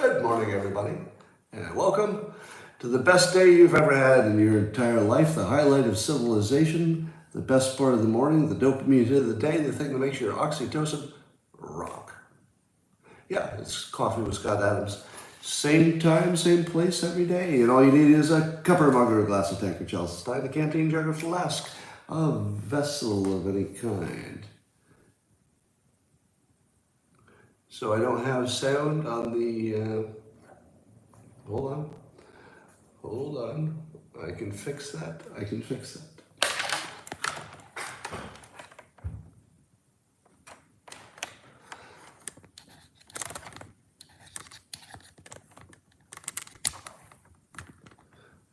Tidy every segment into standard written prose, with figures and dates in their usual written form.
Good morning, everybody, and welcome to the best day you've ever had in your entire life, the highlight of civilization, the best part of the morning, the dopamine hit of the day, the thing that makes your oxytocin rock. Yeah, it's Coffee with Scott Adams. Same time, same place every day, and all you need is a cup or mug or a glass of tank or chalice, stein, a canteen, jug or flask, a vessel of any kind. So I don't have sound on the, hold on, I can fix that,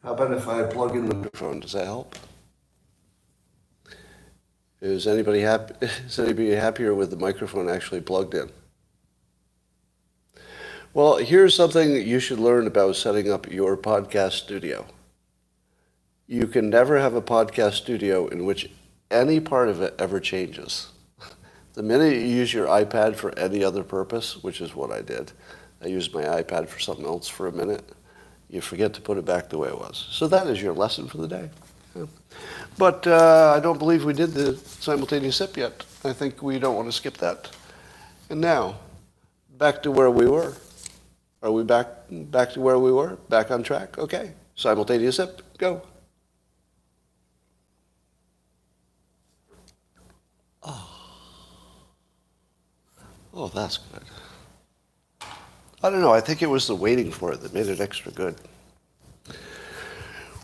How about if I plug in the microphone, does that help? Is anybody happier with the microphone actually plugged in? Well, here's something that you should learn about setting up your podcast studio. You can never have a podcast studio in which any part of it ever changes. The minute you use your iPad for any other purpose, which is what I did, I used my iPad for something else for a minute, you forget to put it back the way it was. So that is your lesson for the day. Yeah. But I don't believe we did the simultaneous sip yet. I think we don't want to skip that. And now, back to where we were. Are we back to where we were? Back on track? Okay. Simultaneous sip. Go. Oh, that's good. I don't know. I think it was the waiting for it that made it extra good.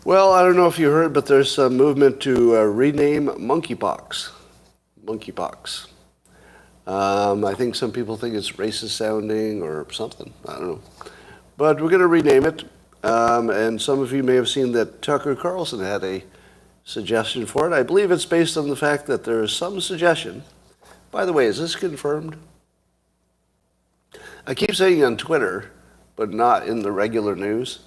Well, I don't know if you heard, but there's some movement to rename monkeypox. Monkeypox. I think some people think it's racist sounding or something. I don't know. But we're going to rename it. And some of you may have seen that Tucker Carlson had a suggestion for it. I believe it's based on the fact that there is some suggestion. By the way, is this confirmed? I keep saying on Twitter, but not in the regular news,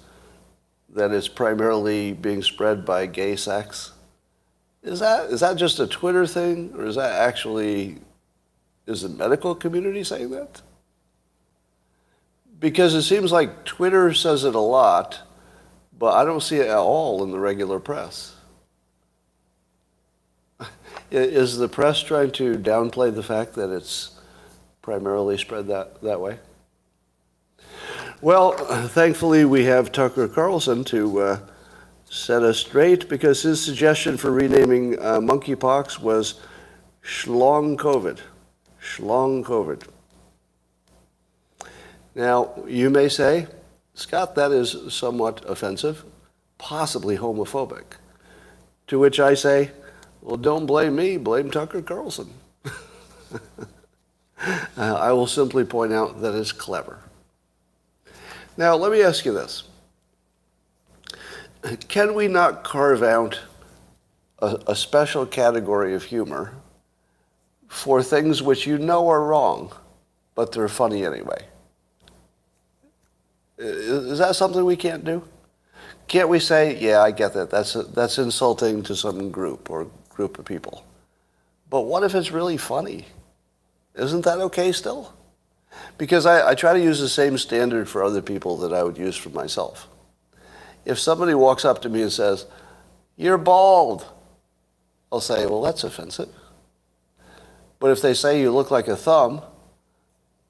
that it's primarily being spread by gay sex. Is that just a Twitter thing, or is that actually... Is the medical community saying that? Because it seems like Twitter says it a lot, but I don't see it at all in the regular press. Is the press trying to downplay the fact that it's primarily spread that way? Well, thankfully we have Tucker Carlson to set us straight, because his suggestion for renaming monkeypox was schlong COVID. Schlong COVID. Now, you may say, Scott, that is somewhat offensive, possibly homophobic. To which I say, well, don't blame me, blame Tucker Carlson. I will simply point out that it's clever. Now, let me ask you this. Can we not carve out a special category of humor for things which you know are wrong, but they're funny anyway? Is that something we can't do? Can't we say, yeah, I get that, that's insulting to some group or group of people. But what if it's really funny? Isn't that okay still? Because I try to use the same standard for other people that I would use for myself. If somebody walks up to me and says, you're bald, I'll say, well, that's offensive. But if they say you look like a thumb,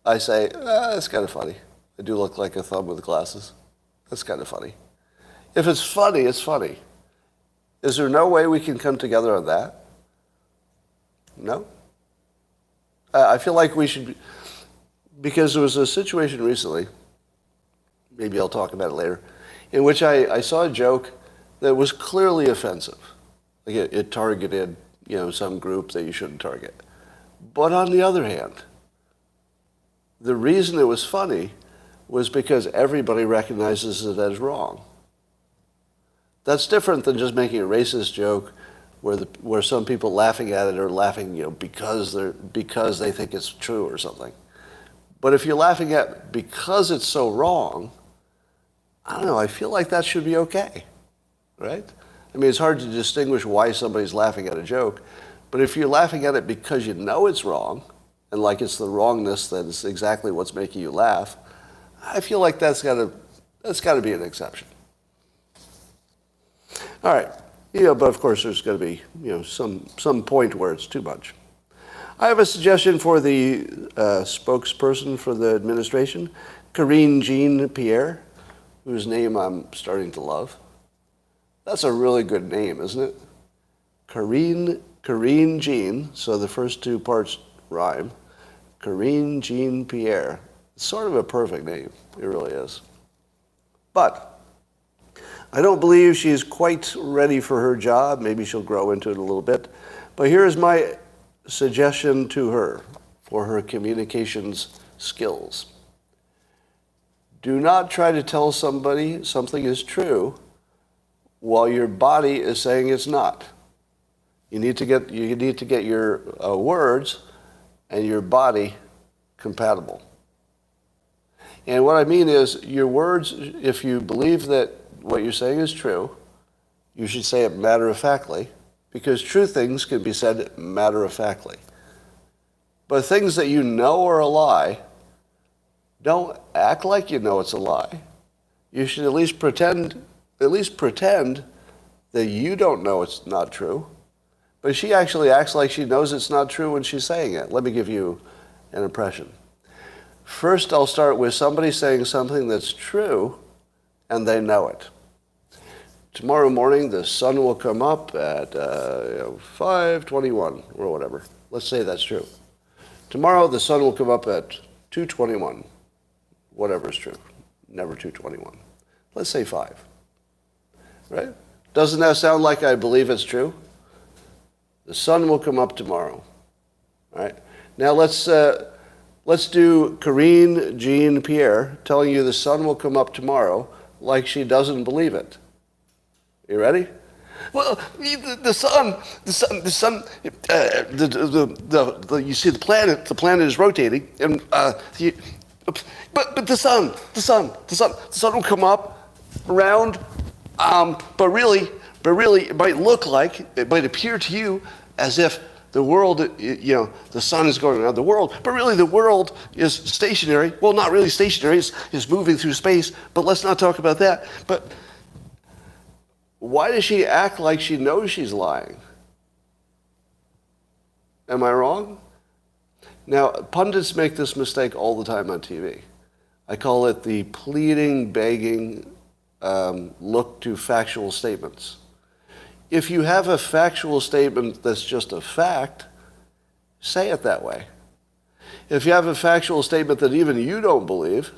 I say, that's kind of funny. I do look like a thumb with glasses. That's kind of funny. If it's funny, it's funny. Is there no way we can come together on that? No? I feel like we should, because there was a situation recently, maybe I'll talk about it later, in which I saw a joke that was clearly offensive. Like it targeted, some group that you shouldn't target. But on the other hand, the reason it was funny was because everybody recognizes it as wrong. That's different than just making a racist joke where some people laughing at it are laughing, because they think it's true or something. But if you're laughing at because it's so wrong, I don't know, I feel like that should be okay, right? I mean, it's hard to distinguish why somebody's laughing at a joke, but if you're laughing at it because you know it's wrong, and like it's the wrongness that is exactly what's making you laugh, I feel like that's got to be an exception. All right. But of course there's got to be, some point where it's too much. I have a suggestion for the spokesperson for the administration, Karine Jean-Pierre, whose name I'm starting to love. That's a really good name, isn't it? Karine Jean, so the first two parts rhyme. Karine Jean-Pierre. It's sort of a perfect name. It really is. But I don't believe she's quite ready for her job. Maybe she'll grow into it a little bit. But here's my suggestion to her for her communications skills. Do not try to tell somebody something is true while your body is saying it's not. You need to get your words and your body compatible. And what I mean is, your words, if you believe that what you're saying is true, you should say it matter-of-factly, because true things can be said matter-of-factly. But things that you know are a lie, don't act like you know it's a lie. You should at least pretend that you don't know it's not true. But she actually acts like she knows it's not true when she's saying it. Let me give you an impression. First, I'll start with somebody saying something that's true, and they know it. Tomorrow morning, the sun will come up at 5:21 or whatever. Let's say that's true. Tomorrow, the sun will come up at 2:21. Whatever is true. Never 2:21. Let's say 5. Right? Doesn't that sound like I believe it's true? The sun will come up tomorrow. All right? Now let's do Karine Jean-Pierre telling you the sun will come up tomorrow like she doesn't believe it. You ready? Well, the sun, you see the planet is rotating, and but the sun will come up around, but really, it might appear to you as if the world, the sun is going around the world, but really the world is stationary. Well, not really stationary, it's moving through space, but let's not talk about that. But why does she act like she knows she's lying? Am I wrong? Now, pundits make this mistake all the time on TV. I call it the pleading, begging look to factual statements. If you have a factual statement that's just a fact, say it that way. If you have a factual statement that even you don't believe,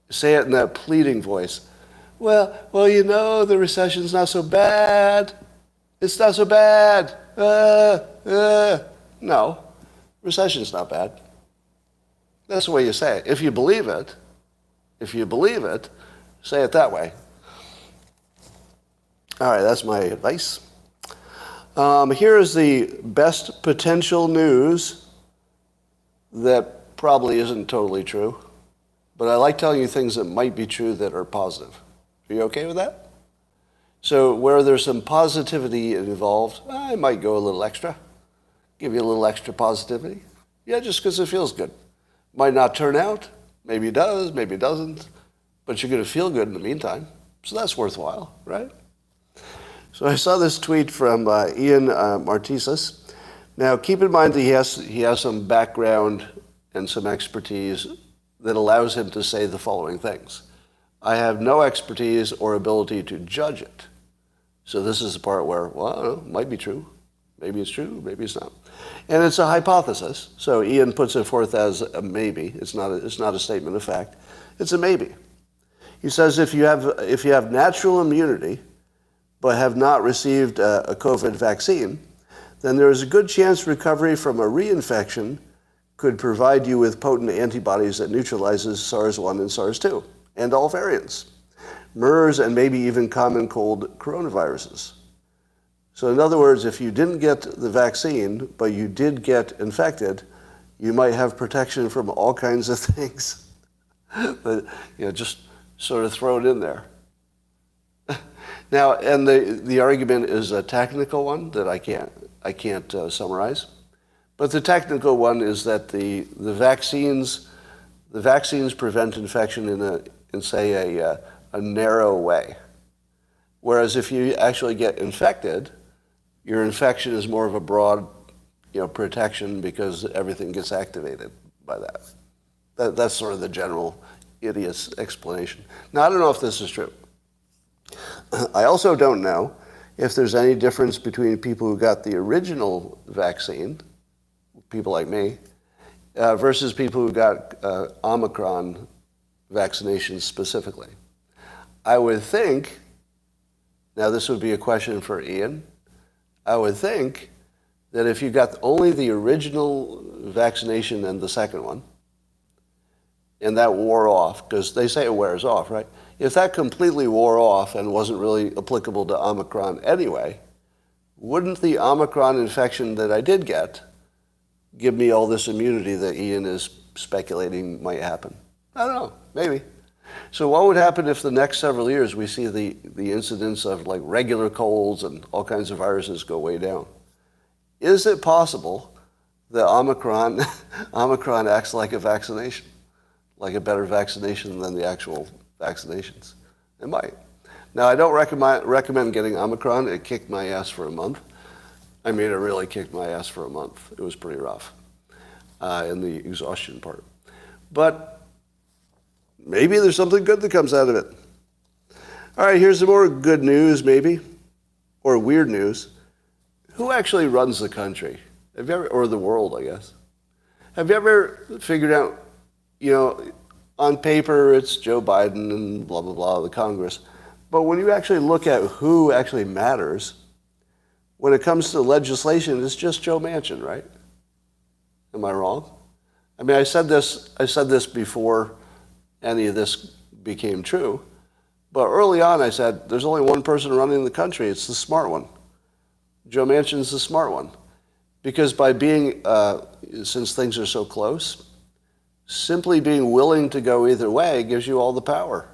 say it in that pleading voice. Well, the recession's not so bad. It's not so bad. No, recession's not bad. That's the way you say it. If you believe it, say it that way. All right, that's my advice. Here is the best potential news that probably isn't totally true, but I like telling you things that might be true that are positive. Are you okay with that? So where there's some positivity involved, I might go a little extra, give you a little extra positivity. Yeah, just because it feels good. Might not turn out. Maybe it does, maybe it doesn't, but you're going to feel good in the meantime. So that's worthwhile, right? So I saw this tweet from Ian Martisis. Now, keep in mind that he has some background and some expertise that allows him to say the following things. I have no expertise or ability to judge it. So this is the part where, well, I don't know, it might be true. Maybe it's true, maybe it's not. And it's a hypothesis. So Ian puts it forth as a maybe. It's not a statement of fact. It's a maybe. He says if you have natural immunity, but have not received a COVID vaccine, then there is a good chance recovery from a reinfection could provide you with potent antibodies that neutralizes SARS-1 and SARS-2, and all variants, MERS, and maybe even common cold coronaviruses. So in other words, if you didn't get the vaccine, but you did get infected, you might have protection from all kinds of things. But just sort of throw it in there. Now, and the argument is a technical one that I can't summarize. But the technical one is that the vaccines the vaccines prevent infection in say, a narrow way. Whereas if you actually get infected, your infection is more of a broad, protection because everything gets activated by that. That's sort of the general idiot's explanation. Now, I don't know if this is true. I also don't know if there's any difference between people who got the original vaccine, people like me, versus people who got Omicron vaccinations specifically. I would think, now this would be a question for Ian, I would think that if you got only the original vaccination and the second one, and that wore off, because they say it wears off, right? If that completely wore off and wasn't really applicable to Omicron anyway, wouldn't the Omicron infection that I did get give me all this immunity that Ian is speculating might happen? I don't know, maybe. So what would happen if the next several years we see the incidence of like regular colds and all kinds of viruses go way down? Is it possible that Omicron acts like a vaccination, like a better vaccination than the actual vaccinations? It might. Now, I don't recommend getting Omicron. It kicked my ass for a month. I mean, it really kicked my ass for a month. It was pretty rough in the exhaustion part. But maybe there's something good that comes out of it. All right, here's some more good news, maybe, or weird news. Who actually runs the country? Have you ever, or the world, I guess? Have you ever figured out, on paper it's Joe Biden and blah, blah, blah, the Congress. But when you actually look at who actually matters, when it comes to legislation, it's just Joe Manchin, right? Am I wrong? I mean, I said this before any of this became true. But early on, I said, there's only one person running the country. It's the smart one. Joe Manchin's the smart one. Because by being, since things are so close, simply being willing to go either way gives you all the power.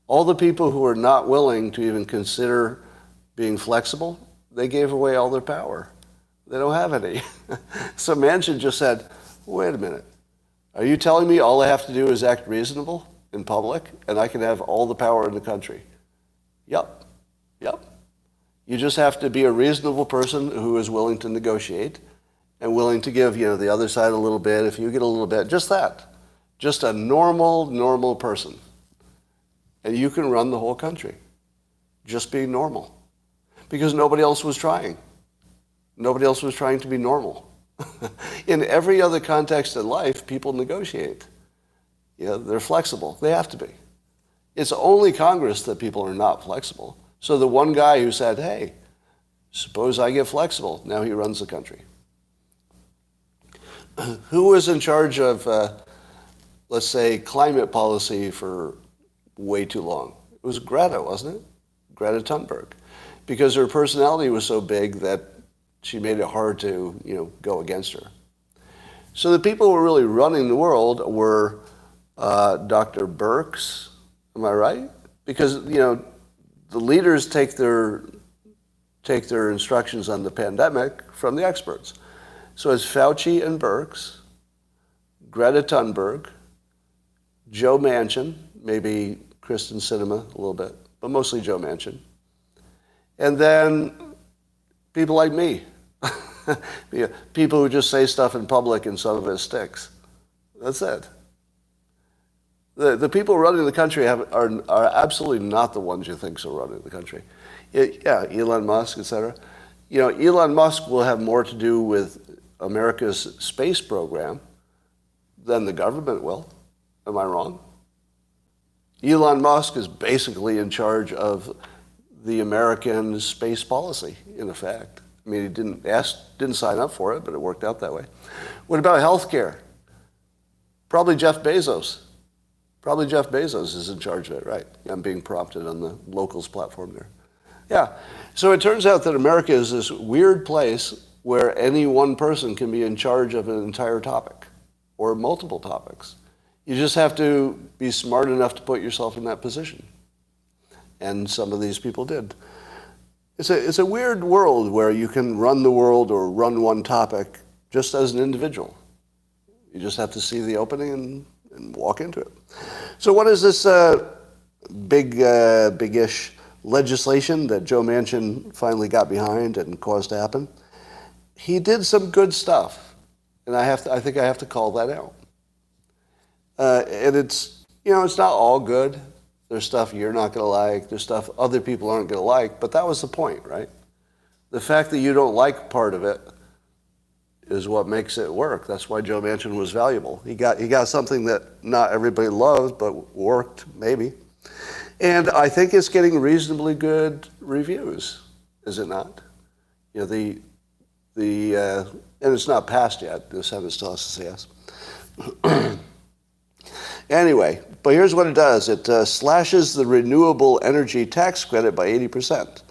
All the people who are not willing to even consider being flexible, they gave away all their power. They don't have any. So Manchin just said, wait a minute. Are you telling me all I have to do is act reasonable in public and I can have all the power in the country? Yep. You just have to be a reasonable person who is willing to negotiate and willing to give, the other side a little bit. If you get a little bit, just that. Just a normal person. And you can run the whole country. Just being normal. Because nobody else was trying. Nobody else was trying to be normal. In every other context in life, people negotiate. They're flexible. They have to be. It's only Congress that people are not flexible. So the one guy who said, hey, suppose I get flexible, now he runs the country. Who was in charge of, let's say, climate policy for way too long? It was Greta, wasn't it? Greta Thunberg. Because her personality was so big that she made it hard to, go against her. So the people who were really running the world were Dr. Birx, am I right? Because, the leaders take their instructions on the pandemic from the experts. So it's Fauci and Birx, Greta Thunberg, Joe Manchin, maybe Kristen Sinema a little bit, but mostly Joe Manchin. And then people like me, people who just say stuff in public and some of it sticks. That's it. The people running the country are absolutely not the ones you think are running the country. Elon Musk, et cetera. Elon Musk will have more to do with America's space program than the government will. Am I wrong? Elon Musk is basically in charge of the American space policy, in effect. I mean, he didn't sign up for it, but it worked out that way. What about healthcare? Probably Jeff Bezos. Probably Jeff Bezos is in charge of it, right? I'm being prompted on the locals platform there. Yeah. So it turns out that America is this weird place where any one person can be in charge of an entire topic or multiple topics. You just have to be smart enough to put yourself in that position. And some of these people did. It's a weird world where you can run the world or run one topic just as an individual. You just have to see the opening and walk into it. So what is this big-ish legislation that Joe Manchin finally got behind and caused to happen? He did some good stuff, and I think I have to call that out. And it's not all good. There's stuff you're not going to like. There's stuff other people aren't going to like. But that was the point, right? The fact that you don't like part of it is what makes it work. That's why Joe Manchin was valuable. He got something that not everybody loved, but worked, maybe. And I think it's getting reasonably good reviews, is it not? And it's not passed yet. The Senate still has to say yes. Anyway, but here's what it does. It slashes the renewable energy tax credit by 80%.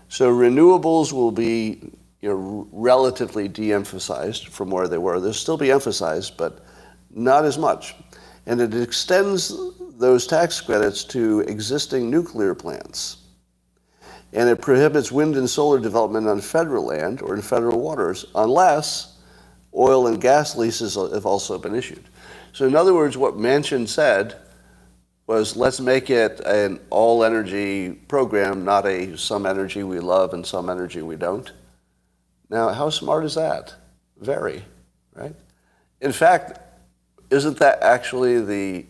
So renewables will be relatively de-emphasized from where they were. They'll still be emphasized, but not as much. And it extends those tax credits to existing nuclear plants. And it prohibits wind and solar development on federal land or in federal waters unless oil and gas leases have also been issued. So in other words, what Manchin said was, let's make it an all-energy program, not a some energy we love and some energy we don't. Now, how smart is that? Very, right? In fact, isn't that actually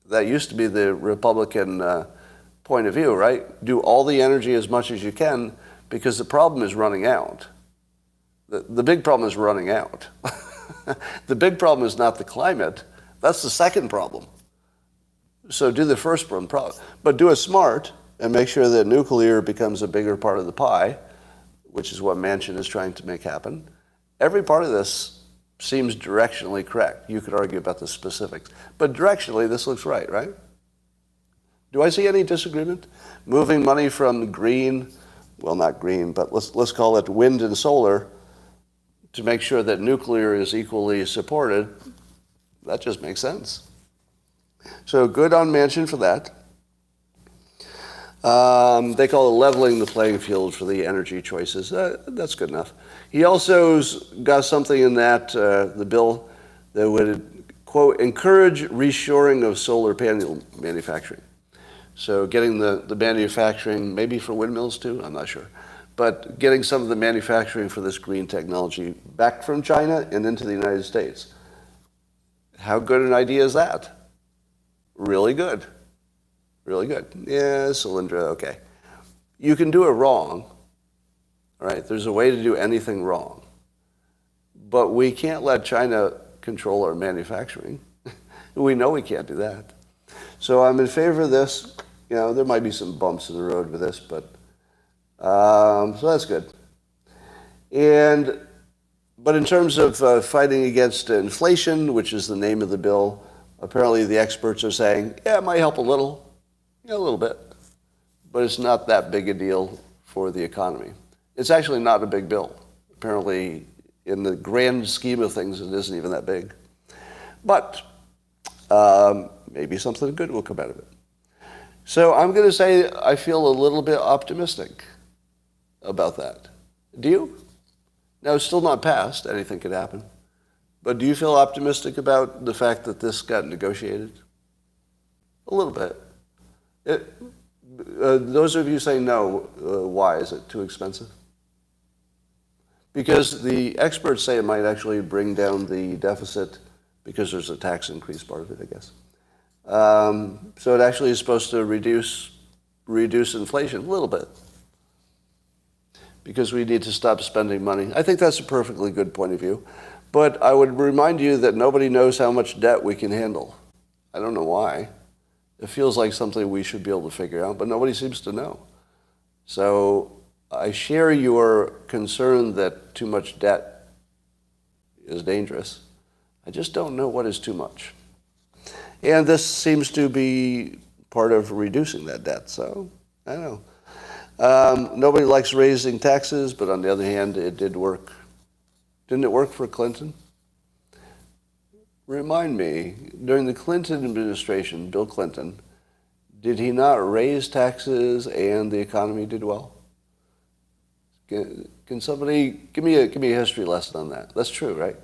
that used to be the Republican point of view, right? Do all the energy as much as you can because the problem is running out. The big problem is running out. The big problem is not the climate. That's the second problem. So do the first one, but do it smart and make sure that nuclear becomes a bigger part of the pie, which is what Manchin is trying to make happen. Every part of this seems directionally correct. You could argue about the specifics, but directionally this looks right? Do I see any disagreement? Moving money from green, well, not green, but let's call it wind and solar, to make sure that nuclear is equally supported, that just makes sense. So good on Manchin for that. They call it leveling the playing field for the energy choices. That's good enough. He also got something in that, the bill, that would, quote, encourage reshoring of solar panel manufacturing. So getting the manufacturing, maybe for windmills too, I'm not sure. But getting some of the manufacturing for this green technology back from China and into the United States. How good an idea is that? Really good. Really good. Yeah, Solyndra, okay. You can do it wrong, right? There's a way to do anything wrong. But we can't let China control our manufacturing. We know we can't do that. So I'm in favor of this. There might be some bumps in the road with this, but so that's good. But in terms of fighting against inflation, which is the name of the bill, apparently the experts are saying, yeah, it might help a little bit, but it's not that big a deal for the economy. It's actually not a big bill. Apparently, in the grand scheme of things, it isn't even that big. But maybe something good will come out of it. So I'm going to say I feel a little bit optimistic about that. Do you? Now, it's still not passed. Anything could happen. But do you feel optimistic about the fact that this got negotiated? A little bit. Those of you saying no, why? Is it too expensive? Because the experts say it might actually bring down the deficit because there's a tax increase part of it, I guess. So it actually is supposed to reduce inflation a little bit because we need to stop spending money. I think that's a perfectly good point of view. But I would remind you that nobody knows how much debt we can handle. I don't know why. It feels like something we should be able to figure out, but nobody seems to know. So I share your concern that too much debt is dangerous. I just don't know what is too much. And this seems to be part of reducing that debt, so I don't know. Nobody likes raising taxes, but on the other hand, it did work. Didn't it work for Clinton? Remind me, during the Clinton administration, Bill Clinton, did he not raise taxes and the economy did well? Can somebody give me a history lesson on that? That's true, right?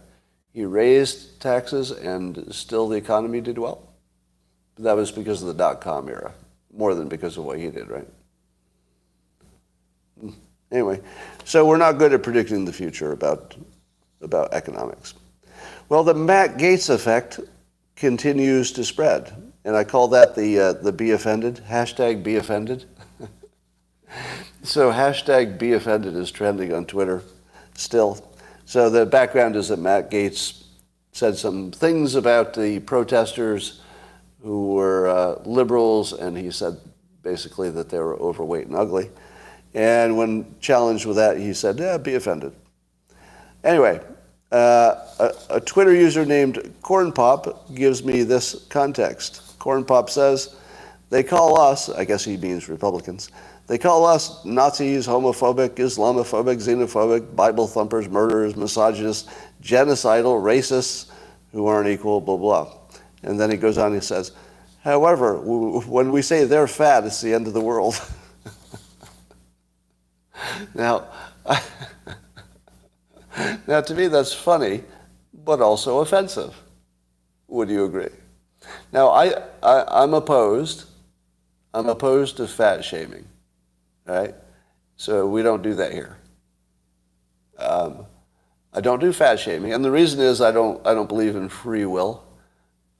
He raised taxes and still the economy did well. That was because of the dot-com era, more than because of what he did, right? Anyway, so we're not good at predicting the future about economics. Well, the Matt Gaetz effect continues to spread, and I call that the be offended, hashtag be offended. So hashtag be offended is trending on Twitter still. So the background is that Matt Gaetz said some things about the protesters who were liberals, and he said basically that they were overweight and ugly. And when challenged with that, he said, yeah, be offended. Anyway, a Twitter user named Corn Pop gives me this context. Corn Pop says, they call us, I guess he means Republicans, they call us Nazis, homophobic, Islamophobic, xenophobic, Bible thumpers, murderers, misogynists, genocidal, racists who aren't equal, blah, blah. And then he goes on and he says, however, when we say they're fat, it's the end of the world. Now, now, to me, that's funny, but also offensive. Would you agree? Now, I'm opposed. I'm opposed to fat shaming, right? So we don't do that here. I don't do fat shaming, and the reason is I don't believe in free will.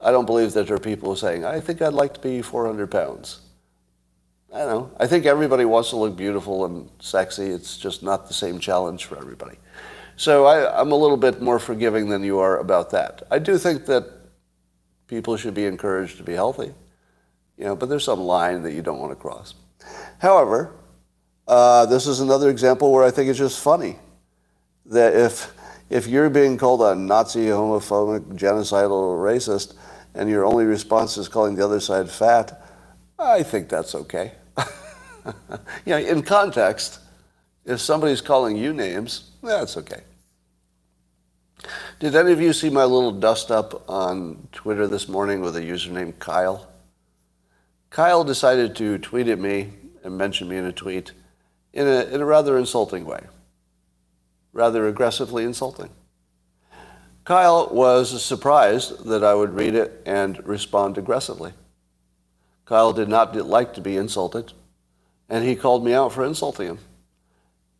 I don't believe that there are people saying, I think I'd like to be 400 pounds. I don't know. I think everybody wants to look beautiful and sexy. It's just not the same challenge for everybody. So I'm a little bit more forgiving than you are about that. I do think that people should be encouraged to be healthy, but there's some line that you don't want to cross. However, this is another example where I think it's just funny that if you're being called a Nazi, homophobic, genocidal, racist, and your only response is calling the other side fat, I think that's okay. In context, if somebody's calling you names, that's okay. Did any of you see my little dust-up on Twitter this morning with a user named Kyle? Kyle decided to tweet at me and mention me in a tweet in a rather insulting way. Rather aggressively insulting. Kyle was surprised that I would read it and respond aggressively. Kyle did not like to be insulted, and he called me out for insulting him.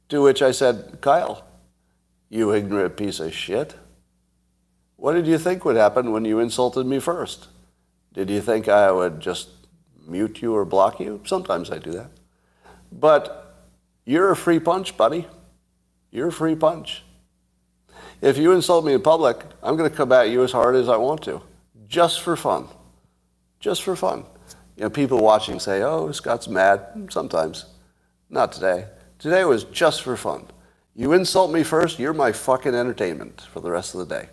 To which I said, Kyle, you ignorant piece of shit. What did you think would happen when you insulted me first? Did you think I would just mute you or block you? Sometimes I do that. But you're a free punch, buddy. You're a free punch. If you insult me in public, I'm going to come at you as hard as I want to, just for fun. Just for fun. People watching say, oh, Scott's mad. Sometimes. Not today. Today was just for fun. You insult me first, you're my fucking entertainment for the rest of the day.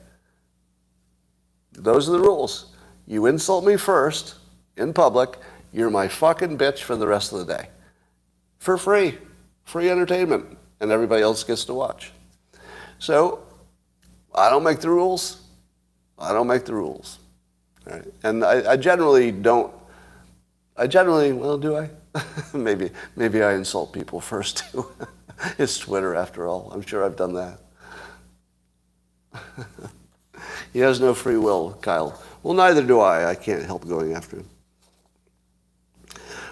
Those are the rules. You insult me first, in public, you're my fucking bitch for the rest of the day. For free. Free entertainment. And everybody else gets to watch. So, I don't make the rules. I don't make the rules. All right? And I generally don't. Well, do I? maybe I insult people first too. It's Twitter after all. I'm sure I've done that. He has no free will, Kyle. Well, neither do I. I can't help going after him.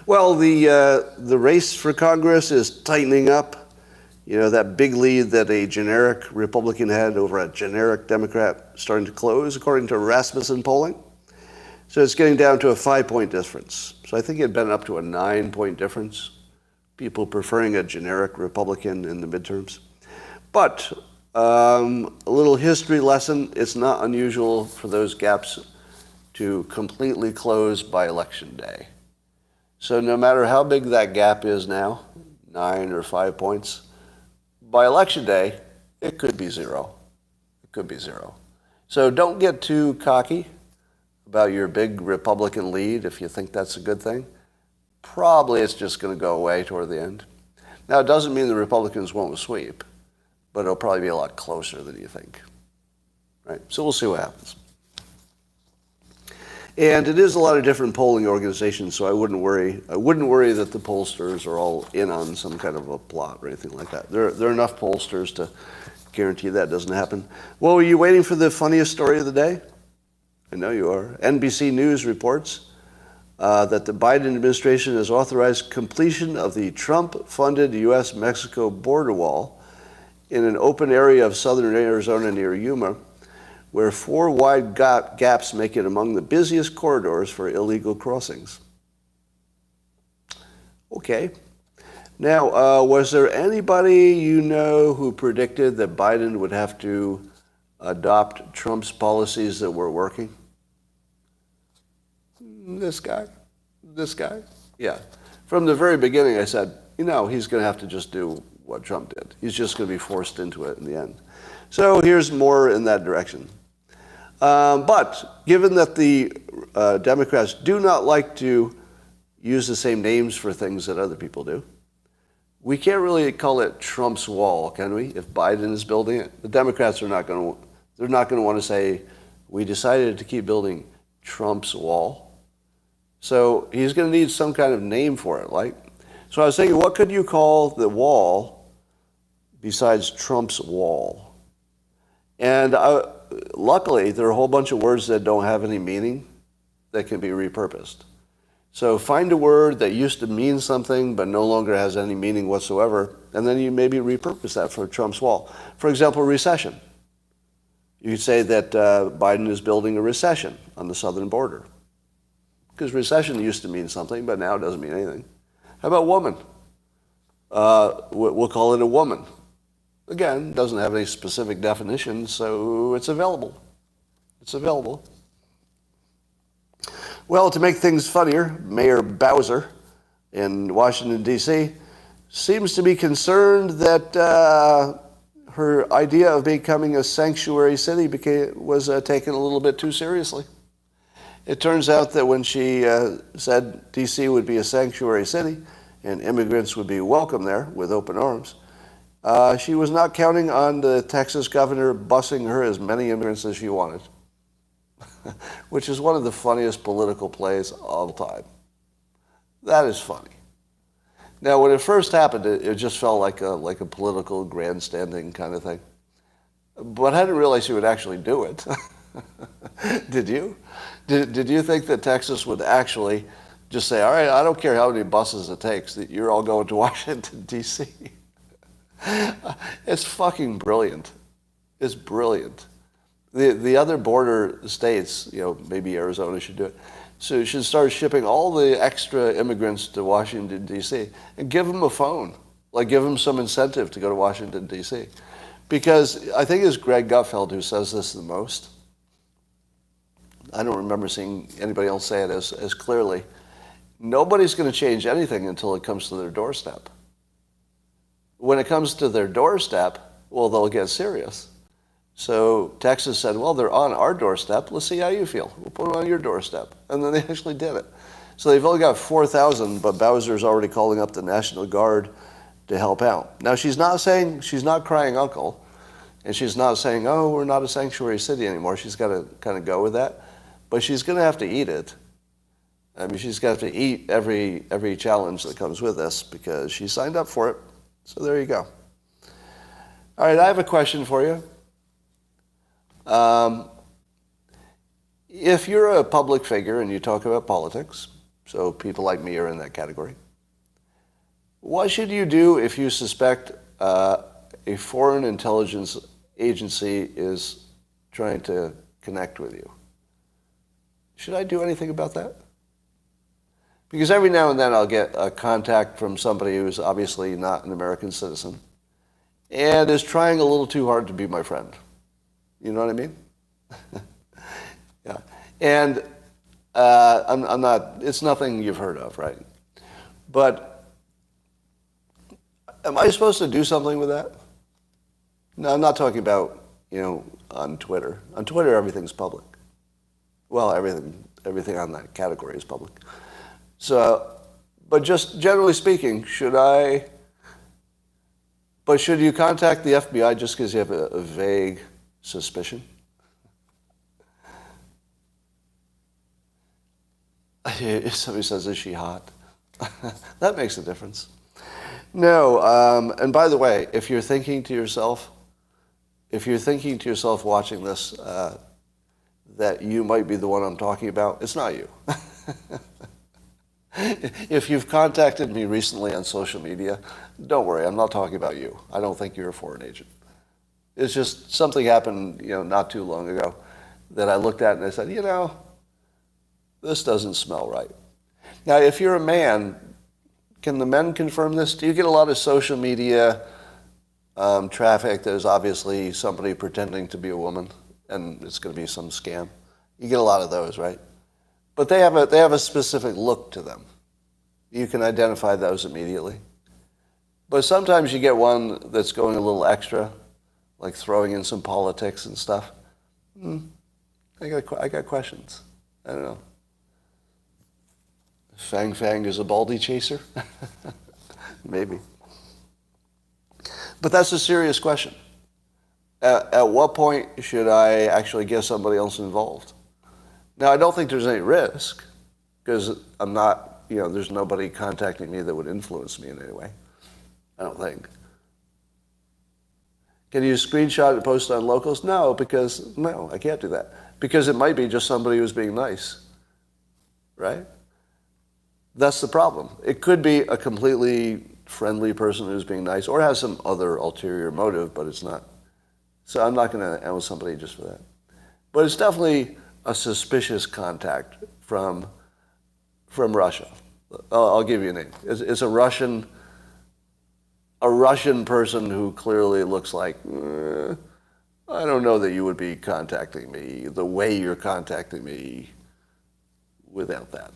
Well, the race for Congress is tightening up. That big lead that a generic Republican had over a generic Democrat starting to close, according to Rasmussen polling. So it's getting down to a 5-point difference. So I think it had been up to a 9-point difference. People preferring a generic Republican in the midterms. But a little history lesson, it's not unusual for those gaps to completely close by election day. So no matter how big that gap is now, 9 or 5 points, by election day, it could be 0. It could be 0. So don't get too cocky about your big Republican lead if you think that's a good thing. Probably it's just going to go away toward the end. Now, it doesn't mean the Republicans won't sweep, but it'll probably be a lot closer than you think. Right? So we'll see what happens. And it is a lot of different polling organizations, so I wouldn't worry. I wouldn't worry that the pollsters are all in on some kind of a plot or anything like that. There are enough pollsters guarantee that doesn't happen. Well, are you waiting for the funniest story of the day? I know you are. NBC News reports that the Biden administration has authorized completion of the Trump-funded U.S.-Mexico border wall in an open area of southern Arizona near Yuma, where 4 wide gaps make it among the busiest corridors for illegal crossings. Okay. Now, was there anybody you know who predicted that Biden would have to adopt Trump's policies that were working? This guy. Yeah. From the very beginning, I said, he's going to have to just do what Trump did. He's just going to be forced into it in the end. So here's more in that direction. But given that the Democrats do not like to use the same names for things that other people do, we can't really call it Trump's wall, can we? If Biden is building it, the Democrats are not going to want to say, we decided to keep building Trump's wall. So he's going to need some kind of name for it, right? So I was thinking, what could you call the wall besides Trump's wall? And luckily, there are a whole bunch of words that don't have any meaning that can be repurposed. So find a word that used to mean something but no longer has any meaning whatsoever, and then you maybe repurpose that for Trump's wall. For example, recession. You could say that Biden is building a recession on the southern border. Because recession used to mean something, but now it doesn't mean anything. How about woman? We'll call it a woman. Again, doesn't have any specific definition, so it's available. It's available. Well, to make things funnier, Mayor Bowser in Washington, D.C. seems to be concerned that her idea of becoming a sanctuary city was taken a little bit too seriously. It turns out that when she said D.C. would be a sanctuary city and immigrants would be welcome there with open arms, she was not counting on the Texas governor busing her as many immigrants as she wanted, which is one of the funniest political plays of all time. That is funny. Now, when it first happened, it just felt like a political grandstanding kind of thing. But I didn't realize she would actually do it. Did you? Did you think that Texas would actually just say, all right, I don't care how many buses it takes, that you're all going to Washington, D.C.? It's fucking brilliant. It's brilliant. The other border states, maybe Arizona should do it, so you should start shipping all the extra immigrants to Washington, D.C. and give them a phone. Like, give them some incentive to go to Washington, D.C. Because I think it's Greg Gutfeld who says this the most. I don't remember seeing anybody else say it as clearly. Nobody's going to change anything until it comes to their doorstep. When it comes to their doorstep, well, they'll get serious. So Texas said, well, they're on our doorstep. Let's see how you feel. We'll put them on your doorstep. And then they actually did it. So they've only got 4,000, but Bowser's already calling up the National Guard to help out. Now, she's not crying uncle, and she's not saying, oh, we're not a sanctuary city anymore. She's got to kind of go with that. But she's going to have to eat it. I mean, she's got to eat every challenge that comes with this because she signed up for it. So there you go. All right, I have a question for you. If you're a public figure and you talk about politics, so people like me are in that category, what should you do if you suspect a foreign intelligence agency is trying to connect with you? Should I do anything about that? Because every now and then I'll get a contact from somebody who's obviously not an American citizen and is trying a little too hard to be my friend. You know what I mean? Yeah. And I'm not, it's nothing you've heard of, right? But am I supposed to do something with that? No, I'm not talking about, on Twitter. On Twitter, everything's public. Well, everything on that category is public. So, but just generally speaking, should you contact the FBI just because you have a vague suspicion? If somebody says, is she hot? That makes a difference. No, and by the way, if you're thinking to yourself, if you're thinking to yourself watching this that you might be the one I'm talking about, it's not you. If you've contacted me recently on social media, don't worry, I'm not talking about you. I don't think you're a foreign agent. It's just something happened, not too long ago that I looked at and I said, this doesn't smell right. Now, if you're a man, can the men confirm this? Do you get a lot of social media traffic? There's obviously somebody pretending to be a woman, and it's going to be some scam. You get a lot of those, right? But they have a specific look to them. You can identify those immediately. But sometimes you get one that's going a little extra, like throwing in some politics and stuff. I got questions. I don't know. Fang Fang is a baldy chaser? Maybe. But that's a serious question. At what point should I actually get somebody else involved? Now, I don't think there's any risk, because I'm not, there's nobody contacting me that would influence me in any way. I don't think. Can you screenshot and post on Locals? No, I can't do that. Because it might be just somebody who's being nice, right? That's the problem. It could be a completely friendly person who's being nice, or has some other ulterior motive, but it's not. So I'm not going to end with somebody just for that. But it's definitely a suspicious contact from Russia. I'll give you a name. It's a Russian person who clearly looks like, I don't know that you would be contacting me the way you're contacting me without that.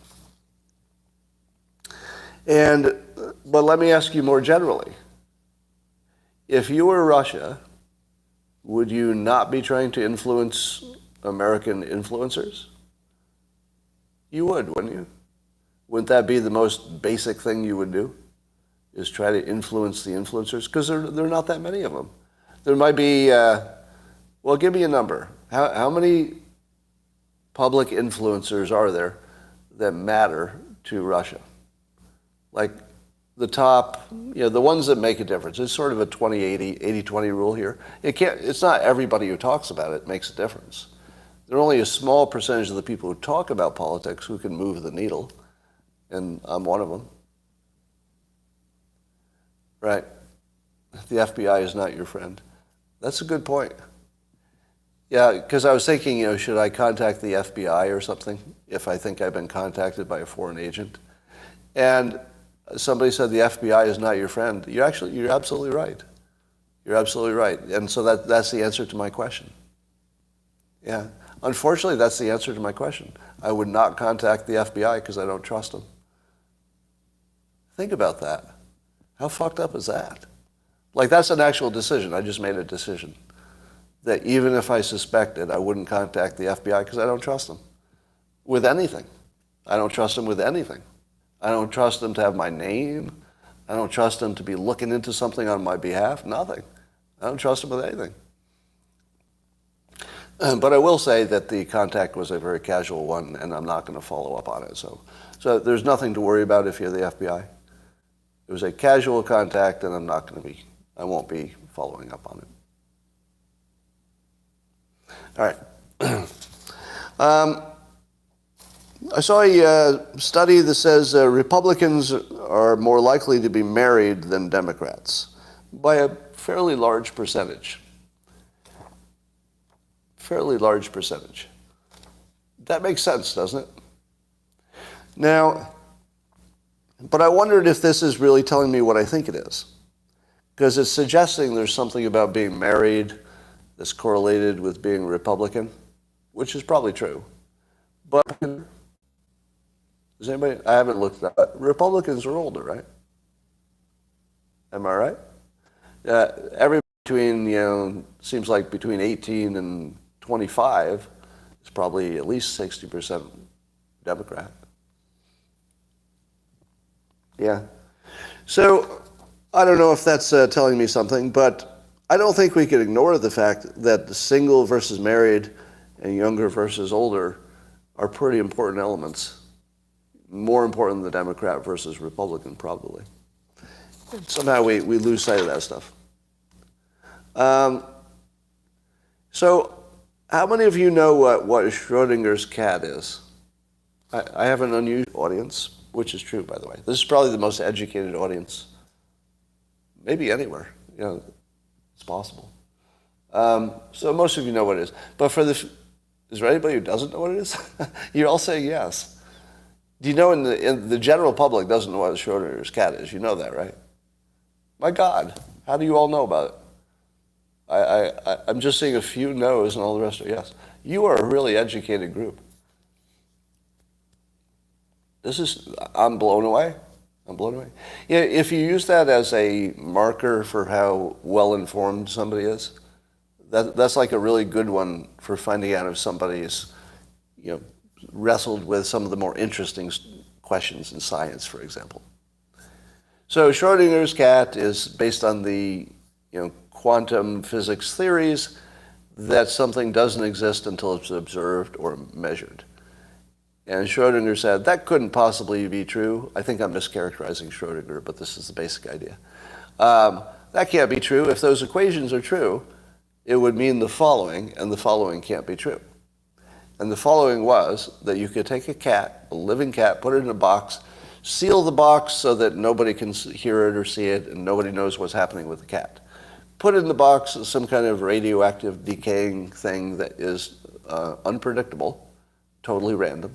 But let me ask you more generally. If you were Russia, would you not be trying to influence American influencers? You would, wouldn't you? Wouldn't that be the most basic thing you would do? Is try to influence the influencers? Because there are not that many of them. There might be, give me a number. How many public influencers are there that matter to Russia? Like the top, the ones that make a difference. It's sort of a 20-80, 80-20 rule here. It's not everybody who talks about it makes a difference. There are only a small percentage of the people who talk about politics who can move the needle, and I'm one of them. Right. The FBI is not your friend. That's a good point. Yeah, because I was thinking, should I contact the FBI or something if I think I've been contacted by a foreign agent? And somebody said the FBI is not your friend. You're absolutely right. You're absolutely right. And so that's the answer to my question. Yeah. Unfortunately, that's the answer to my question. I would not contact the FBI because I don't trust them. Think about that. How fucked up is that? Like, that's an actual decision. I just made a decision that even if I suspected, I wouldn't contact the FBI because I don't trust them with anything. I don't trust them with anything. I don't trust them to have my name. I don't trust them to be looking into something on my behalf. Nothing. I don't trust them with anything. But I will say that the contact was a very casual one, and I'm not going to follow up on it. So there's nothing to worry about if you're the FBI. It was a casual contact, and I won't be following up on it. All right. I saw a study that says Republicans are more likely to be married than Democrats by a fairly large percentage. Fairly large percentage. That makes sense, doesn't it? Now, but I wondered if this is really telling me what I think it is. Because it's suggesting there's something about being married that's correlated with being Republican, which is probably true. But does anybody? I haven't looked at that. Republicans are older, right? Am I right? Everybody between, seems like between 18 and 25 is probably at least 60% Democrat. Yeah. So I don't know if that's telling me something, but I don't think we can ignore the fact that the single versus married and younger versus older are pretty important elements. More important than the Democrat versus Republican, probably. Somehow we lose sight of that stuff. So how many of you know what Schrodinger's cat is? I have an unusual audience, which is true, by the way. This is probably the most educated audience, maybe anywhere. It's possible. So most of you know what it is. But is there anybody who doesn't know what it is? You're all saying yes. Do you know in the general public doesn't know what Schrodinger's cat is? You know that, right? My God, how do you all know about it? I'm just seeing a few no's and all the rest are yes. You are a really educated group. I'm blown away. I'm blown away. Yeah, if you use that as a marker for how well-informed somebody is, that's like a really good one for finding out if somebody is, wrestled with some of the more interesting questions in science, for example. So Schrodinger's cat is based on the quantum physics theories that something doesn't exist until it's observed or measured. And Schrodinger said, that couldn't possibly be true. I think I'm mischaracterizing Schrodinger, but this is the basic idea. That can't be true. If those equations are true, it would mean the following, and the following can't be true. And the following was that you could take a cat, a living cat, put it in a box, seal the box so that nobody can hear it or see it, and nobody knows what's happening with the cat. Put it in the box some kind of radioactive decaying thing that is unpredictable, totally random.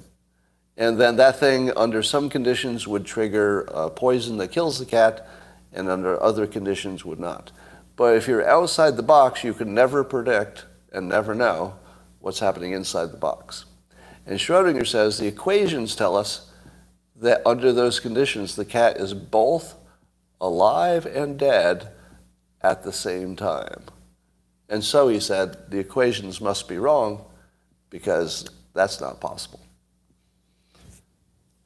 And then that thing, under some conditions, would trigger poison that kills the cat, and under other conditions would not. But if you're outside the box, you can never predict and never know what's happening inside the box. And Schrodinger says the equations tell us that under those conditions, the cat is both alive and dead at the same time. And so he said the equations must be wrong because that's not possible.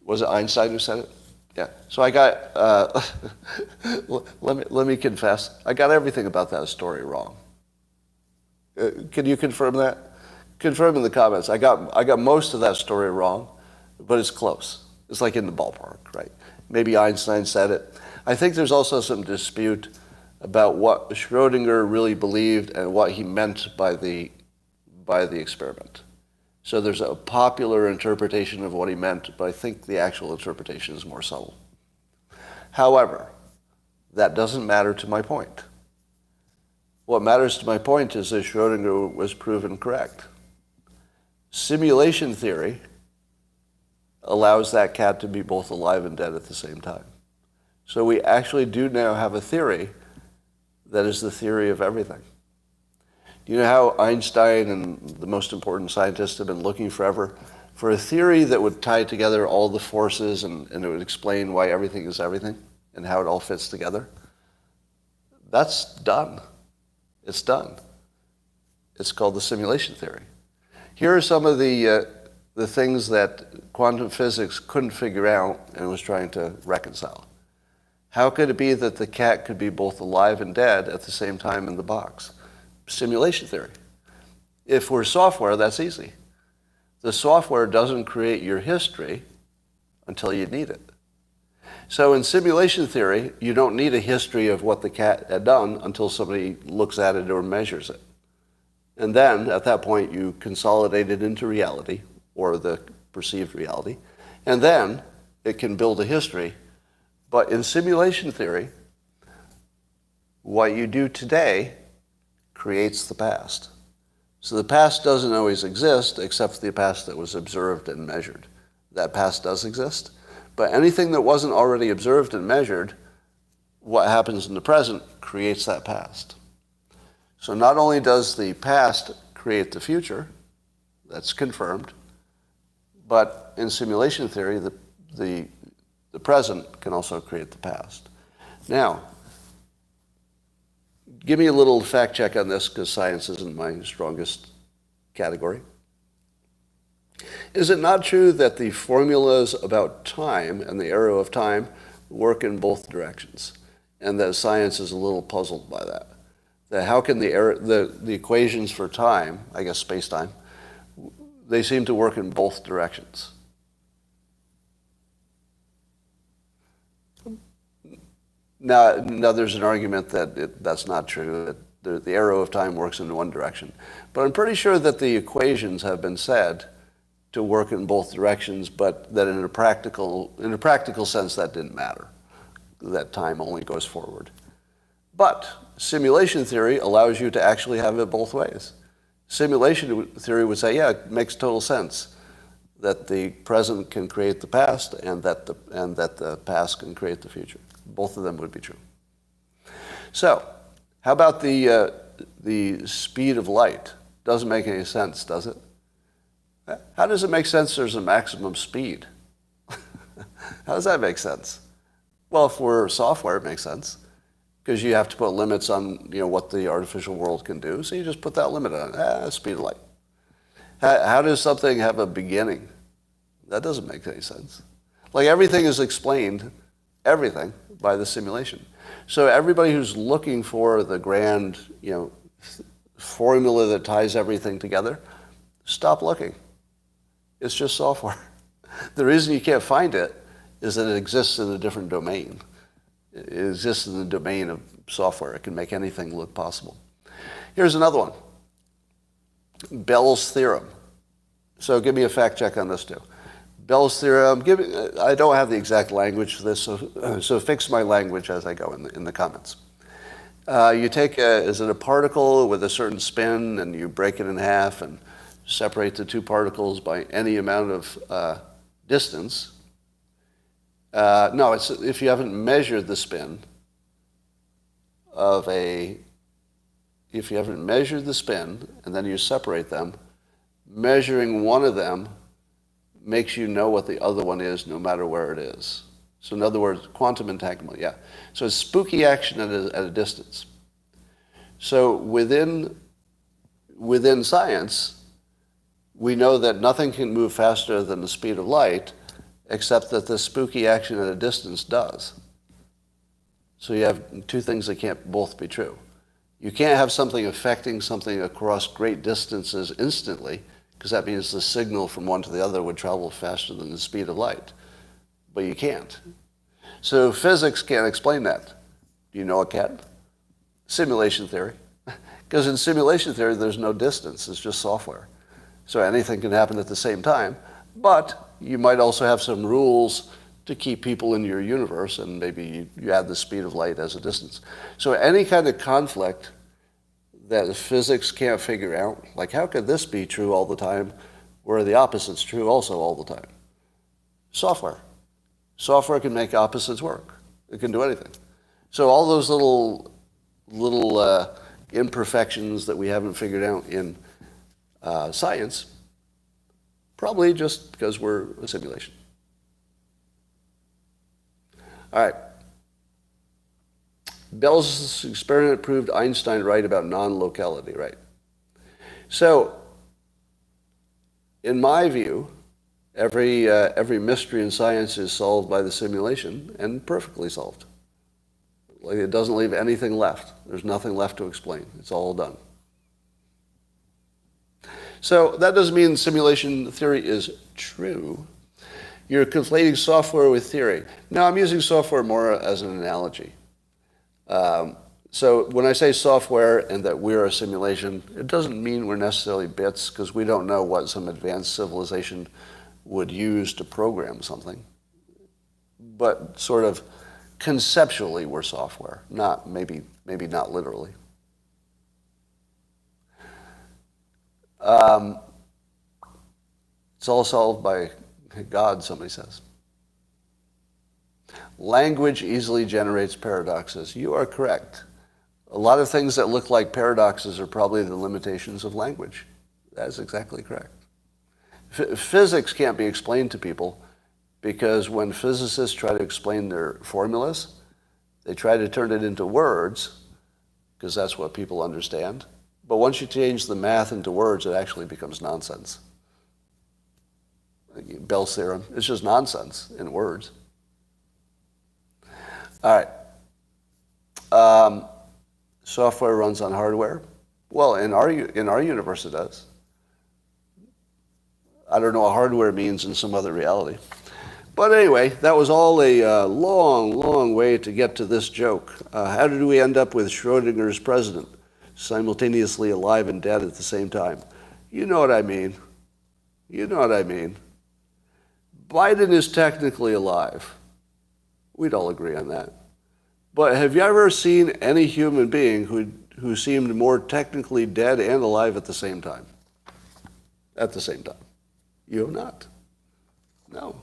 Was it Einstein who said it? Yeah. So I got, let me confess, I got everything about that story wrong. Can you confirm that? Confirm in the comments. I got most of that story wrong, but it's close. It's like in the ballpark, right? Maybe Einstein said it. I think there's also some dispute about what Schrodinger really believed and what he meant by the experiment. So there's a popular interpretation of what he meant, but I think the actual interpretation is more subtle. However, that doesn't matter to my point. What matters to my point is that Schrodinger was proven correct. Simulation theory allows that cat to be both alive and dead at the same time. So we actually do now have a theory that is the theory of everything. Do you know how Einstein and the most important scientists have been looking forever for a theory that would tie together all the forces and it would explain why everything is everything and how it all fits together? That's done. It's done. It's called the simulation theory. Here are some of the things that quantum physics couldn't figure out and was trying to reconcile. How could it be that the cat could be both alive and dead at the same time in the box? Simulation theory. If we're software, that's easy. The software doesn't create your history until you need it. So in simulation theory, you don't need a history of what the cat had done until somebody looks at it or measures it. And then, at that point, you consolidate it into reality, or the perceived reality, and then it can build a history. But in simulation theory, what you do today creates the past. So the past doesn't always exist, except the past that was observed and measured. That past does exist. But anything that wasn't already observed and measured, what happens in the present creates that past. So not only does the past create the future, that's confirmed, but in simulation theory, the present can also create the past. Now, give me a little fact check on this because science isn't my strongest category. Is it not true that the formulas about time and the arrow of time work in both directions, and that science is a little puzzled by that? That how can the equations for time, I guess space-time, they seem to work in both directions? Now there's an argument that that's not true, the arrow of time works in one direction. But I'm pretty sure that the equations have been said to work in both directions, but that in a practical sense that didn't matter. That time only goes forward. But simulation theory allows you to actually have it both ways. Simulation theory would say, yeah, it makes total sense that the present can create the past and that the past can create the future. Both of them would be true. So, how about the speed of light? Doesn't make any sense, does it? How does it make sense there's a maximum speed? How does that make sense? Well, if we're software, it makes sense, because you have to put limits on what the artificial world can do. So you just put that limit on speed of light. How does something have a beginning? That doesn't make any sense. Like everything is explained, everything, by the simulation. So everybody who's looking for the grand, formula that ties everything together, stop looking. It's just software. The reason you can't find it is that it exists in a different domain. It exists in the domain of software. It can make anything look possible. Here's another one. Bell's theorem. So give me a fact check on this too. Bell's theorem, I don't have the exact language for this, so fix my language as I go in the comments. You take is it a particle with a certain spin, and you break it in half and separate the two particles by any amount of distance. No, it's if you haven't measured the spin if you haven't measured the spin and then you separate them, measuring one of them makes you know what the other one is no matter where it is. So in other words, quantum entanglement, yeah. So it's spooky action at a distance. So within science, we know that nothing can move faster than the speed of light, except that the spooky action at a distance does. So you have two things that can't both be true. You can't have something affecting something across great distances instantly, because that means the signal from one to the other would travel faster than the speed of light. But you can't. So physics can't explain that. Do you know it can? Simulation theory. Because in simulation theory, there's no distance. It's just software. So anything can happen at the same time. But you might also have some rules to keep people in your universe, and maybe you add the speed of light as a distance. So any kind of conflict that physics can't figure out, like how could this be true all the time, where the opposite's true also all the time? Software. Software can make opposites work. It can do anything. So all those little imperfections that we haven't figured out in science, probably just because we're a simulation. All right. Bell's experiment proved Einstein right about non-locality, right? So, in my view, every mystery in science is solved by the simulation, and perfectly solved. Like it doesn't leave anything left. There's nothing left to explain. It's all done. So that doesn't mean simulation theory is true. You're conflating software with theory. Now, I'm using software more as an analogy. So when I say software and that we're a simulation, it doesn't mean we're necessarily bits, because we don't know what some advanced civilization would use to program something. But sort of conceptually, we're software, not maybe not literally. It's all solved by God, somebody says. Language easily generates paradoxes. You are correct. A lot of things that look like paradoxes are probably the limitations of language. That is exactly correct. Physics can't be explained to people because when physicists try to explain their formulas, they try to turn it into words because that's what people understand. But once you change the math into words, it actually becomes nonsense. Bell's theorem, it's just nonsense in words. All right. Software runs on hardware. Well, in our universe it does. I don't know what hardware means in some other reality. But anyway, that was all a long, long way to get to this joke. How did we end up with Schrodinger's president? simultaneously alive and dead at the same time. You know what I mean. You know what I mean. Biden is technically alive. We'd all agree on that. But have you ever seen any human being who seemed more technically dead and alive at the same time? At the same time. You have not. No.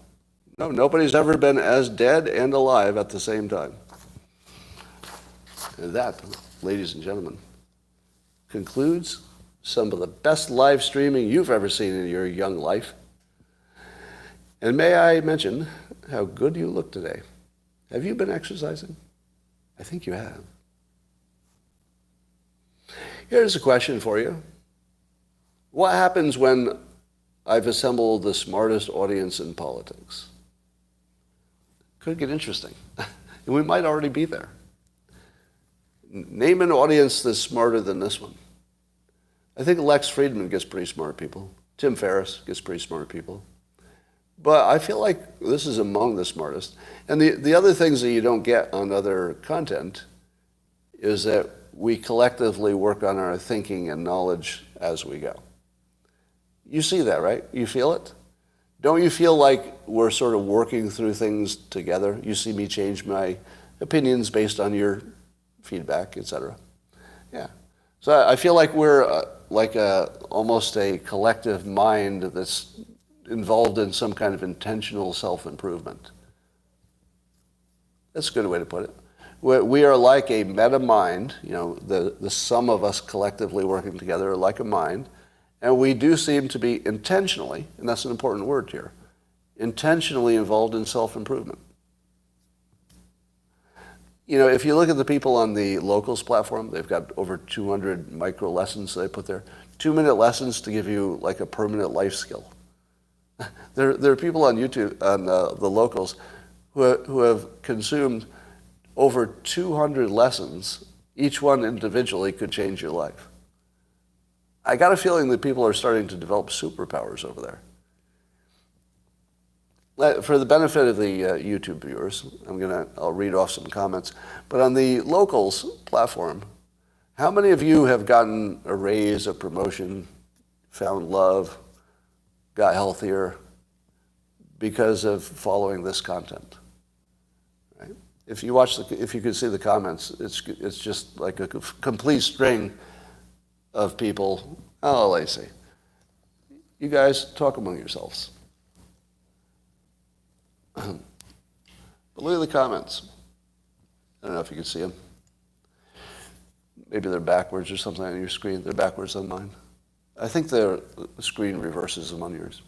No, nobody's ever been as dead and alive at the same time. And that, ladies and gentlemen, concludes some of the best live streaming you've ever seen in your young life. And may I mention how good you look today. Have you been exercising? I think you have. Here's a question for you. What happens when I've assembled the smartest audience in politics? Could get interesting. And we might already be there. Name an audience that's smarter than this one. I think Lex Friedman gets pretty smart people. Tim Ferriss gets pretty smart people. But I feel like this is among the smartest. And the other things that you don't get on other content is that we collectively work on our thinking and knowledge as we go. You see that, right? You feel it? Don't you feel like we're sort of working through things together? You see me change my opinions based on your feedback, etc. Yeah. So I feel like we're almost a collective mind that's involved in some kind of intentional self-improvement. That's a good way to put it. We are like a meta-mind, the sum of us collectively working together are like a mind, and we do seem to be intentionally, and that's an important word here, intentionally involved in self-improvement. If you look at the people on the Locals platform, they've got over 200 micro lessons they put there. 2-minute lessons to give you like a permanent life skill. There are people on YouTube, on the Locals, who have consumed over 200 lessons. Each one individually could change your life. I got a feeling that people are starting to develop superpowers over there. For the benefit of the YouTube viewers, I'll read off some comments. But on the Locals platform, how many of you have gotten a raise, a promotion, found love, got healthier because of following this content? Right? If you could see the comments, it's just like a complete string of people. Oh, Lacey, you guys talk among yourselves. But look at the comments. I don't know if you can see them. Maybe they're backwards or something on your screen. They're backwards on mine. I think the screen reverses them on yours.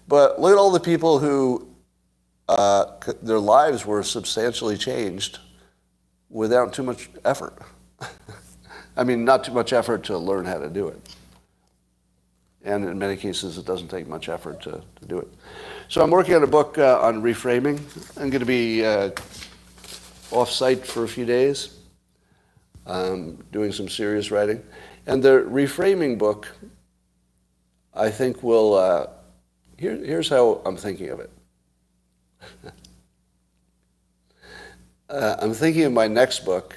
But look at all the people who their lives were substantially changed without too much effort. I mean, not too much effort to learn how to do it. And in many cases, it doesn't take much effort to do it. So I'm working on a book on reframing. I'm going to be off-site for a few days, doing some serious writing. And the reframing book, I think will, here's how I'm thinking of it. I'm thinking of my next book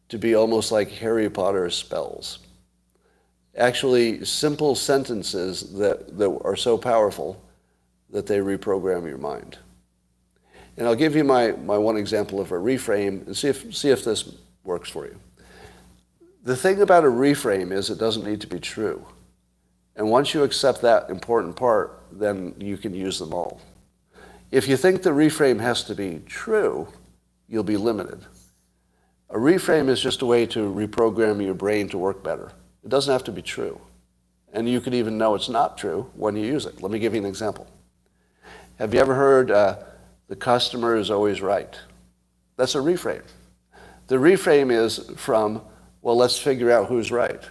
to be almost like Harry Potter's spells. Actually, simple sentences that are so powerful that they reprogram your mind. And I'll give you my one example of a reframe and see if this works for you. The thing about a reframe is it doesn't need to be true. And once you accept that important part, then you can use them all. If you think the reframe has to be true, you'll be limited. A reframe is just a way to reprogram your brain to work better. It doesn't have to be true. And you could even know it's not true when you use it. Let me give you an example. Have you ever heard the customer is always right? That's a reframe. The reframe is from, well, let's figure out who's right.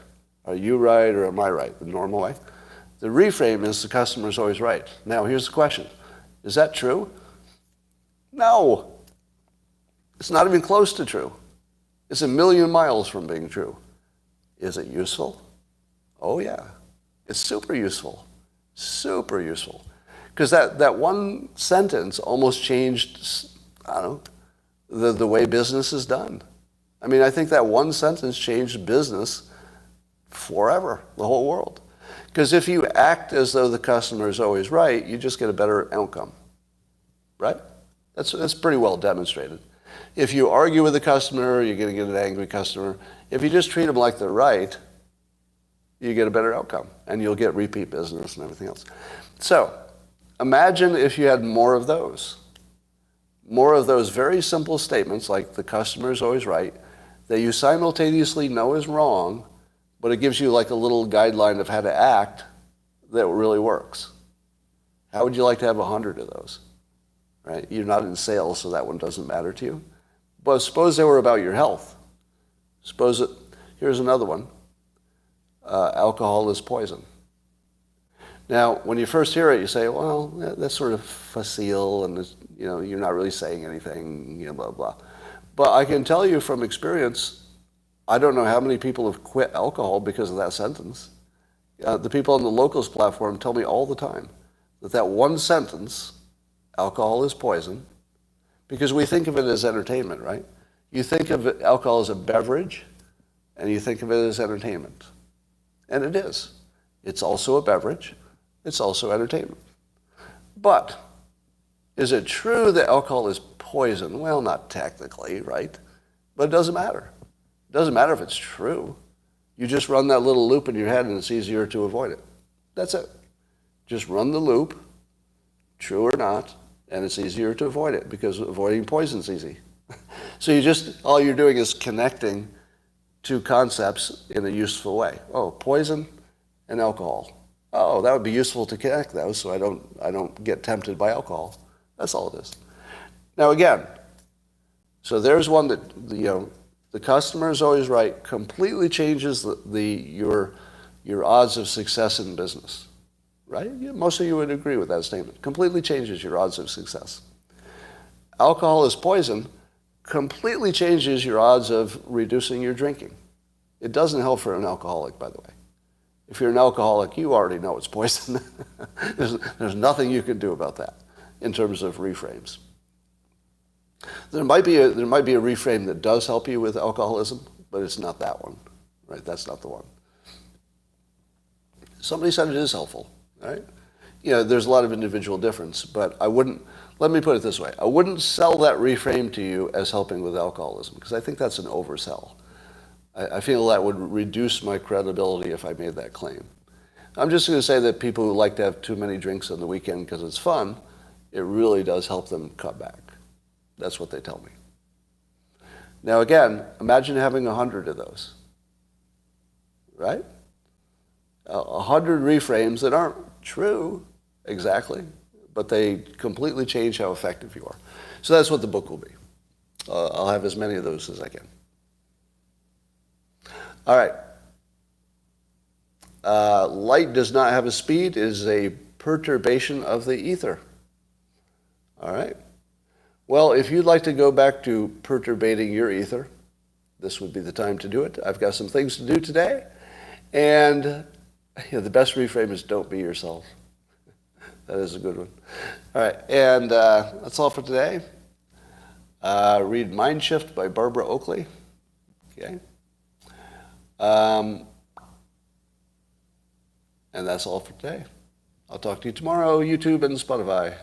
Are you right or am I right? The normal way. The reframe is the customer is always right. Now, here's the question. Is that true? No. It's not even close to true. It's a million miles from being true. Is it useful? Oh, yeah. It's super useful. Super useful. Because that one sentence almost changed, the way business is done. I mean, I think that one sentence changed business forever, the whole world. Because if you act as though the customer is always right, you just get a better outcome, right? That's pretty well demonstrated. If you argue with the customer, you're going to get an angry customer. If you just treat them like they're right, you get a better outcome, and you'll get repeat business and everything else. So imagine if you had more of those very simple statements like the customer is always right, that you simultaneously know is wrong, but it gives you like a little guideline of how to act that really works. How would you like to have 100 of those? Right? You're not in sales, so that one doesn't matter to you. But suppose they were about your health. Here's another one. Alcohol is poison. Now, when you first hear it, you say, well, that's sort of facile, and you're not really saying anything, blah, blah. But I can tell you from experience, I don't know how many people have quit alcohol because of that sentence. The people on the Locals platform tell me all the time that one sentence, alcohol is poison, because we think of it as entertainment, right? You think of alcohol as a beverage, and you think of it as entertainment. And it is. It's also a beverage. It's also entertainment. But is it true that alcohol is poison? Well, not technically, right? But it doesn't matter. It doesn't matter if it's true. You just run that little loop in your head and it's easier to avoid it. That's it. Just run the loop, true or not, and it's easier to avoid it because avoiding poison's easy. So all you're doing is connecting two concepts in a useful way. Oh, poison and alcohol. Oh, that would be useful to connect those so I don't get tempted by alcohol. That's all it is. Now again, so there's one that the customer is always right, completely changes your odds of success in business. Right? Most of you would agree with that statement. Completely changes your odds of success. Alcohol is poison completely changes your odds of reducing your drinking. It doesn't help for an alcoholic, by the way. If you're an alcoholic, you already know it's poison. There's nothing you can do about that in terms of reframes. There might be a reframe that does help you with alcoholism, but it's not that one. Right? That's not the one. Somebody said it is helpful. Right? There's a lot of individual difference, but let me put it this way. I wouldn't sell that reframe to you as helping with alcoholism, because I think that's an oversell. I feel that would reduce my credibility if I made that claim. I'm just going to say that people who like to have too many drinks on the weekend because it's fun, it really does help them cut back. That's what they tell me. Now again, imagine having 100 of those. Right? 100 reframes that aren't true exactly, but they completely change how effective you are. So that's what the book will be. I'll have as many of those as I can. All right. Light does not have a speed is a perturbation of the ether. All right. Well, if you'd like to go back to perturbating your ether, this would be the time to do it. I've got some things to do today. And the best reframe is don't be yourself. That is a good one. All right. And that's all for today. Read Mind Shift by Barbara Oakley. Okay. And that's all for today. I'll talk to you tomorrow, YouTube and Spotify.